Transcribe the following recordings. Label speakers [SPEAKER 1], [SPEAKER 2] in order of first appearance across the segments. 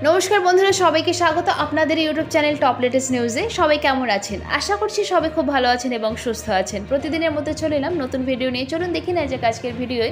[SPEAKER 1] নমস্কার বন্ধুরা, সবাইকে স্বাগত আপনাদের ইউটিউব চ্যানেল টপ লেটেস্ট নিউজে। সবাই কেমন আছেন? আশা করছি সবাই খুব ভালো আছেন এবং সুস্থ আছেন। প্রতিদিনের মধ্যে চলে এলাম নতুন ভিডিও নিয়ে। চলুন দেখি না যে আজকের ভিডিওয়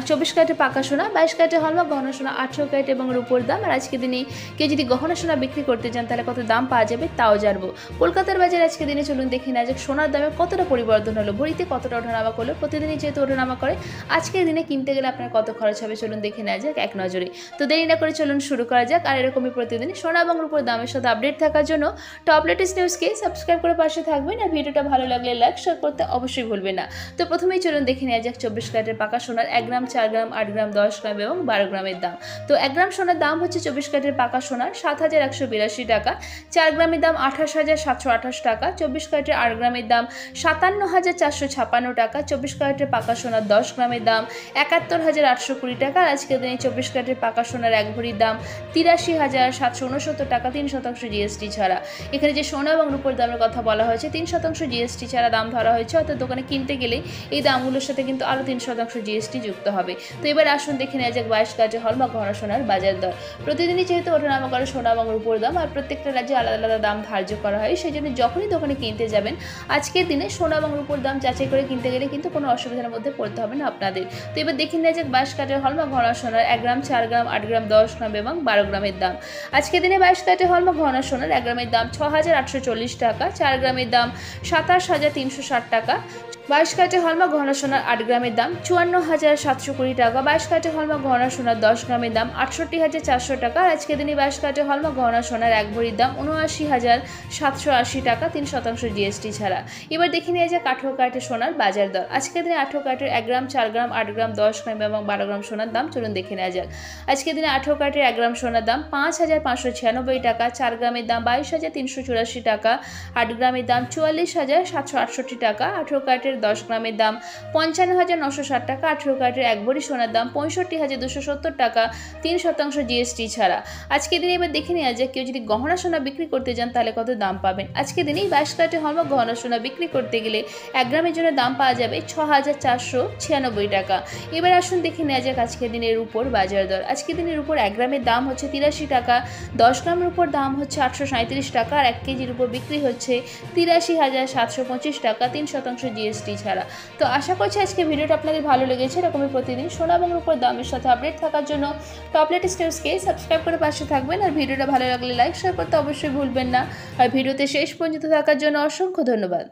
[SPEAKER 1] 24 ক্যারেটে পাকা সোনা, 22 ক্যারেটে হলমার্ক গহনা সোনা, 18 ক্যারেট এবং রূপোর দাম। আর আজকে দিনে কেউ যদি গহনা সোনা বিক্রি করতে চান তাহলে কত দাম পাওয়া যাবে তাও জানবো। কলকাতার বাজারে আজকে দিনে চলুন দেখি না যে সোনার দামে কতটা পরিবর্তন হলো, ভরিতে কতটা ওঠানামা করলো। প্রতিদিনই যেহেতু ওঠানামা করে, আজকের দিনে কিনতে গেলে আপনার কত খরচ হবে চলুন দেখে নেওয়া যাক এক নজরে। তো দেরি না করে চলুন শুরু করা যাক। আর এরকমই প্রতিদিন সোনা এবং রূপোর দামের সাথে আপডেট থাকার জন্য টপ লেটেস্ট নিউজকে সাবস্ক্রাইব করে পাশে থাকবেন। আর ভিডিওটা ভালো লাগলে লাইক শেয়ার করতে অবশ্যই ভুলবেন না। তো প্রথমেই চলুন দেখে নেওয়া যাক 24 ক্যারেটের পাকা সোনার 1 গ্রাম, 4 গ্রাম, 8 গ্রাম, 10 গ্রাম এবং 12 গ্রামের দাম। তো 1 গ্রাম সোনার দাম হচ্ছে 24 ক্যারেটের পাকা সোনার 7,182 টাকা, 4 গ্রামের দাম 28,728 টাকা, 24 ক্যারেটের 8 গ্রামের দাম 57,456 টাকা, 24 ক্যারেটের পাকা সোনার 10 গ্রামের দাম 71,820 টাকা। আর আজকের দিনে 24 ক্যারেটের পাকা সোনার 1 ভরির দাম 83,769 টাকা, 3% জিএসটি ছাড়া। এখানে যে সোনা এবং রূপোর দামের কথা বলা হয়েছে 3% জিএসটি ছাড়া দাম ধরা হয়েছে, অর্থাৎ দোকানে কিনতে গেলেই এই দামগুলোর সাথে কিন্তু আরও 3% জিএসটি যুক্ত হবে। তো এবার আসুন দেখে নেওয়া যাক 22 ক্যারেটের হলমার্ক গহনা সোনার বাজার দর। প্রতিদিনই যেহেতু ওঠানামা করে সোনা এবং রূপোর দাম, আর প্রত্যেকটা রাজ্যে আলাদা আলাদা দাম ধার্য করা হয়, সেই জন্য যখনই দোকানে কিনতে যাবেন আজকের দিনে সোনা এবং রূপোর দাম যাচাই করে কিনতে গেলে কিন্তু কোনো অসুবিধার মধ্যে পড়তে হবে না আপনাদের। তো এবার দেখে নেওয়া যাক 22 ক্যারেটের হলমার্ক গহনা সোনার 1 গ্রাম, 4 গ্রাম, 8 গ্রাম, 10 গ্রাম এবং 12 গ্রামের দাম। আজকের দিনে 22 ক্যারেটের হলমার্ক গহনা সোনার 1 গ্রামের দাম 6,840 টাকা, 4 গ্রামের দাম 27,360 টাকা, 22 ক্যারেটের হলমার্ক গহনা সোনার 8 গ্রামের দাম 54,720 টাকা, 22 ক্যারেটের হলমার্ক গহনা সোনার 10 গ্রামের দাম 68,400 টাকা। আর আজকের দিনে 22 ক্যারেটের হলমার্ক গহনা সোনার 1 ভরির দাম 79,780 টাকা, 3% জিএসটি ছাড়া। এবার দেখে নিয়ে যাক 18 ক্যারেটের সোনার বাজার দর। আজকের দিনে 18 ক্যারেটের 1 গ্রাম, 4 গ্রাম, 8 গ্রাম, 10 গ্রাম এবং 12 গ্রাম সোনার দাম চলুন দেখে নেওয়া যাক। আজকের দিনে 18 ক্যারেটের 1 গ্রাম সোনার দাম 5,596 টাকা, 4 গ্রামের দাম 22,384 টাকা, 8 গ্রামের দাম 44,768 টাকা, 18 ক্যারেটের 10 গ্রামের দাম 55,960 টাকা, 18 ক্যারেটের 1 ভরি সোনার দাম 65,270 টাকা, 3% জিএসটি ছাড়া। আজকের দিনে এবার দেখে নেওয়া যায় কেউ যদি গহনা সোনা বিক্রি করতে যান তাহলে কত দাম পাবেন। আজকের দিনেই 22 ক্যারেটের হলমার্ক গহনা সোনা বিক্রি করতে গেলে 1 গ্রামের জন্য দাম পাওয়া যাবে 6,496 টাকা। এবার আসুন দেখে নেওয়া যাক আজকের দিনের উপর বাজার দর। আজকের দিনের উপর 1 গ্রামের দাম হচ্ছে 83 টাকা, 10 গ্রামের উপর দাম হচ্ছে 837 টাকা, আর 1 কেজির উপর বিক্রি হচ্ছে 83,725 টাকা, 3% জিএসটি ছাড়া। তো আশা করছি আজকে ভিডিওটা আপনাদের ভালো লেগেছে। এরকমই প্রতিদিন সোনা এবং রূপোর দামের সাথে আপডেট থাকার জন্য টপ লেটেস্ট নিউজকে সাবস্ক্রাইব করে পাশে থাকবেন। আর ভিডিওটা ভালো লাগলে লাইক শেয়ার করতে অবশ্যই ভুলবেন না। আর ভিডিওতে শেষ পর্যন্ত থাকার জন্য অসংখ্য ধন্যবাদ।